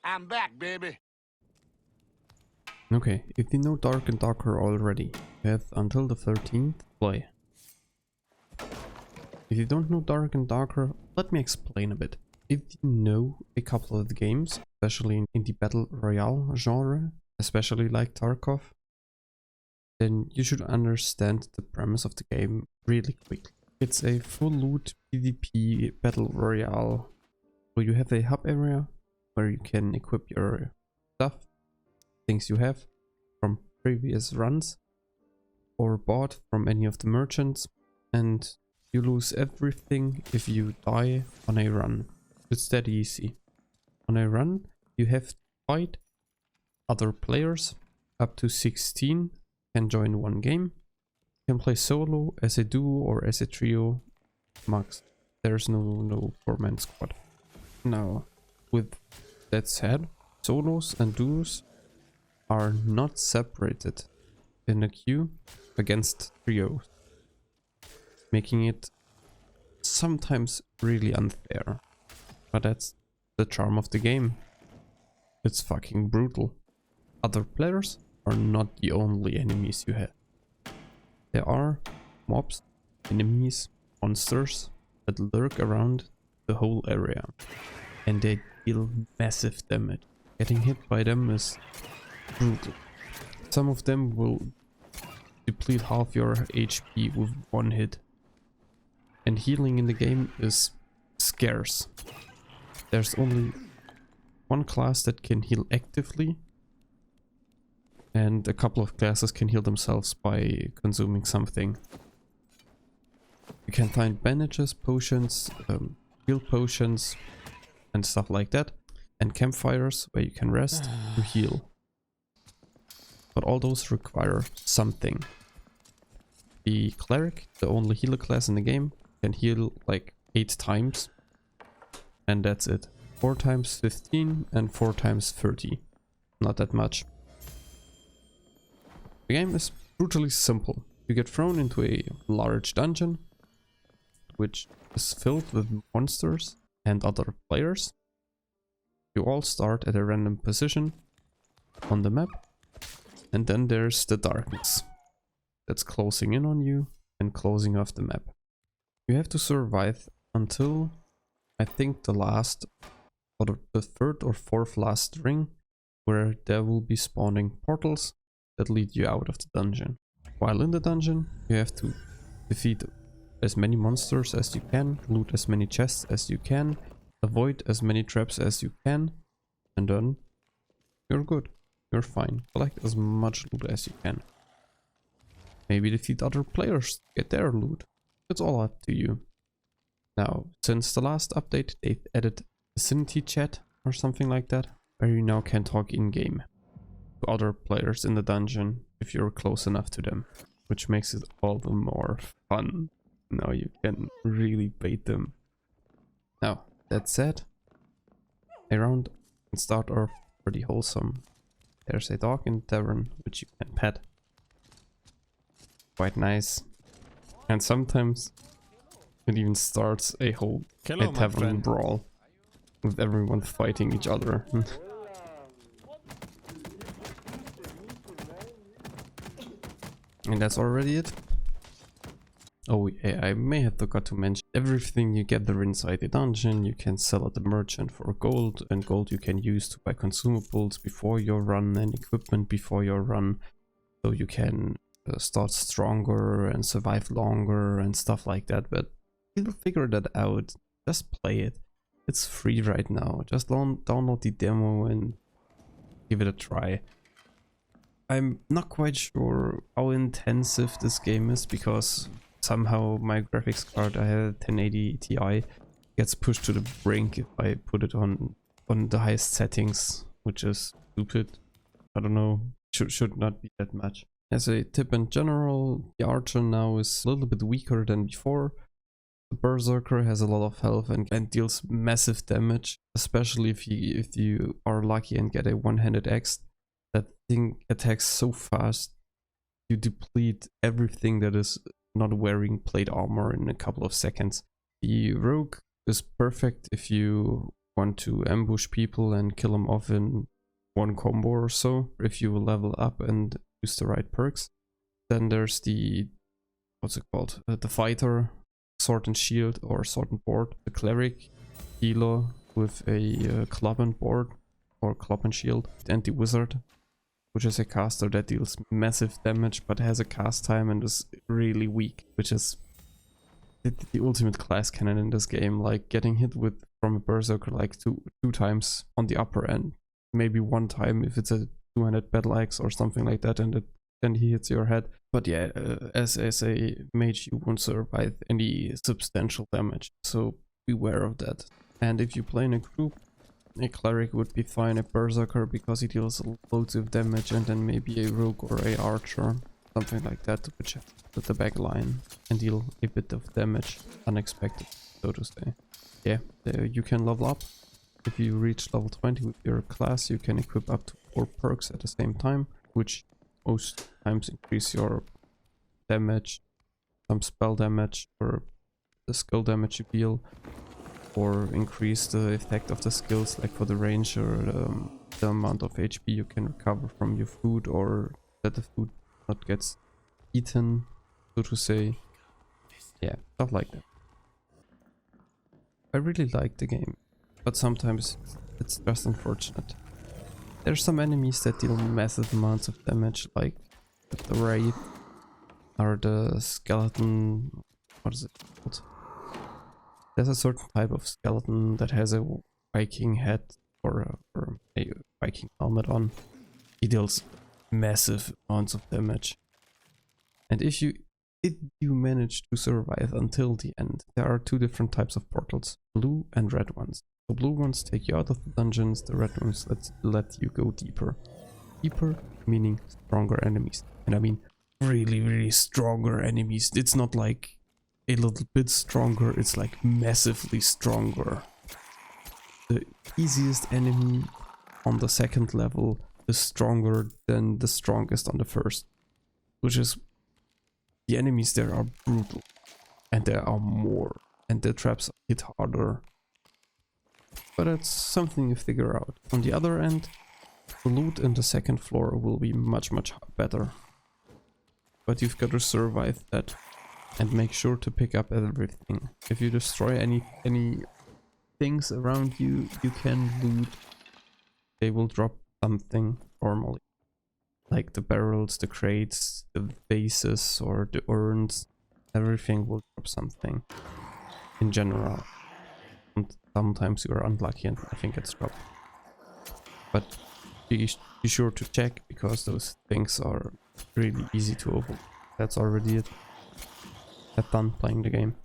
I'm back, baby. Okay, if you know Dark and Darker already, you have until the 13th to play. If you don't know Dark and Darker, let me explain a bit. If you know a couple of the games, especially in the Battle Royale genre, especially like Tarkov, then you should understand the premise of the game really quickly. It's a full loot PvP Battle Royale where you have a hub area where you can equip your stuff, things you have from previous runs or bought from any of the merchants, and you lose everything if you die on a run. It's that easy. On a run you have to fight other players. Up to 16 can join one game. You can play solo, as a duo or as a trio max. There's no 4-man squad. Now, with that said, solos and duos are not separated in a queue against trios, making it sometimes really unfair. But that's the charm of the game. It's fucking brutal. Other players are not the only enemies you have. There are mobs, enemies, monsters that lurk around the whole area, and they deal massive damage. Getting hit by them is brutal. Some of them will deplete half your HP with one hit, and healing in the game is scarce. There's only one class that can heal actively, and a couple of classes can heal themselves by consuming something. You can find bandages, potions, heal potions and stuff like that, and campfires where you can rest to heal. But all those require something. The cleric, the only healer class in the game, can heal like 8 times, and that's it. 4 times 15 and 4 times 30. Not that much. The game is brutally simple. You get thrown into a large dungeon, which is filled with monsters and other players. You all start at a random position on the map, and then there's the darkness that's closing in on you and closing off the map. You have to survive until, I think, the last, or the 3rd or 4th last ring, where there will be spawning portals that lead you out of the dungeon. While in the dungeon, you have to defeat as many monsters as you can, loot as many chests as you can, avoid as many traps as you can, and then you're good. You're fine. Collect as much loot as you can. Maybe defeat other players, get their loot. It's all up to you. Now, since the last update, they've added vicinity chat or something like that, where you now can talk in-game to other players in the dungeon if you're close enough to them, which makes it all the more fun. Now you can really bait them. Now, that said, a round can start off pretty wholesome. There's a dog in the tavern which you can pet. Quite nice. And sometimes it even starts a whole tavern brawl with everyone fighting each other. And that's already it. Oh yeah, I may have forgot to mention, everything you gather inside the dungeon you can sell at the merchant for gold, and gold you can use to buy consumables before your run and equipment before your run, so you can start stronger and survive longer and stuff like that. But you'll figure that out. Just play it. It's free right now. Just download the demo and give it a try. I'm not quite sure how intensive this game is, because somehow my graphics card, I had a 1080 Ti, gets pushed to the brink if I put it on the highest settings, which is stupid. I don't know, should not be that much. As a tip in general, the Archer now is a little bit weaker than before. The Berserker has a lot of health and deals massive damage, especially if you are lucky and get a one-handed axe. That thing attacks so fast, you deplete everything that is not wearing plate armor in a couple of seconds. The Rogue is perfect if you want to ambush people and kill them off in one combo or so, if you level up and use the right perks. Then there's the, what's it called? The fighter, sword and shield or sword and board. The cleric, healer with a club and board or club and shield. And the wizard, which is a caster that deals massive damage but has a cast time and is really weak, which is the ultimate class cannon in this game. Like getting hit with from a berserker like two times on the upper end, maybe one time if it's a 200 battle axe or something like that, and then he hits your head. But yeah, as a mage you won't survive any substantial damage, so beware of that. And if you play in a group, a cleric would be fine, a berserker because he deals loads of damage, and then maybe a rogue or a archer, something like that, which with the back line and deal a bit of damage, unexpected, so to say. Yeah, you can level up. If you reach level 20 with your class, you can equip up to 4 perks at the same time, which most times increase your damage, some spell damage, or the skill damage you deal, or increase the effect of the skills, like for the range, or the amount of HP you can recover from your food, or that the food not gets eaten, so to say. Yeah, stuff like that. I really like the game, but sometimes it's just unfortunate. There's some enemies that deal massive amounts of damage, like the Wraith or the skeleton. What is it called? There's a certain type of skeleton that has a Viking head or a Viking helmet on. He deals massive amounts of damage. And if you manage to survive until the end, there are 2 different types of portals, blue and red ones. The blue ones take you out of the dungeons, the red ones let you go deeper. Deeper meaning stronger enemies. And I mean really, really stronger enemies. It's not like a little bit stronger, it's like massively stronger. The easiest enemy on the 2nd level is stronger than the strongest on the 1st. Which is, the enemies there are brutal. And there are more. And the traps hit harder. But that's something you figure out. On the other end, the loot in the 2nd floor will be much, much better. But you've got to survive that. And make sure to pick up everything. If you destroy any things around you, you can loot. They will drop something normally. Like the barrels, the crates, the vases or the urns. Everything will drop something. In general. And sometimes you are unlucky and nothing gets dropped. But be sure to check, because those things are really easy to open. That's already it. Have fun playing the game.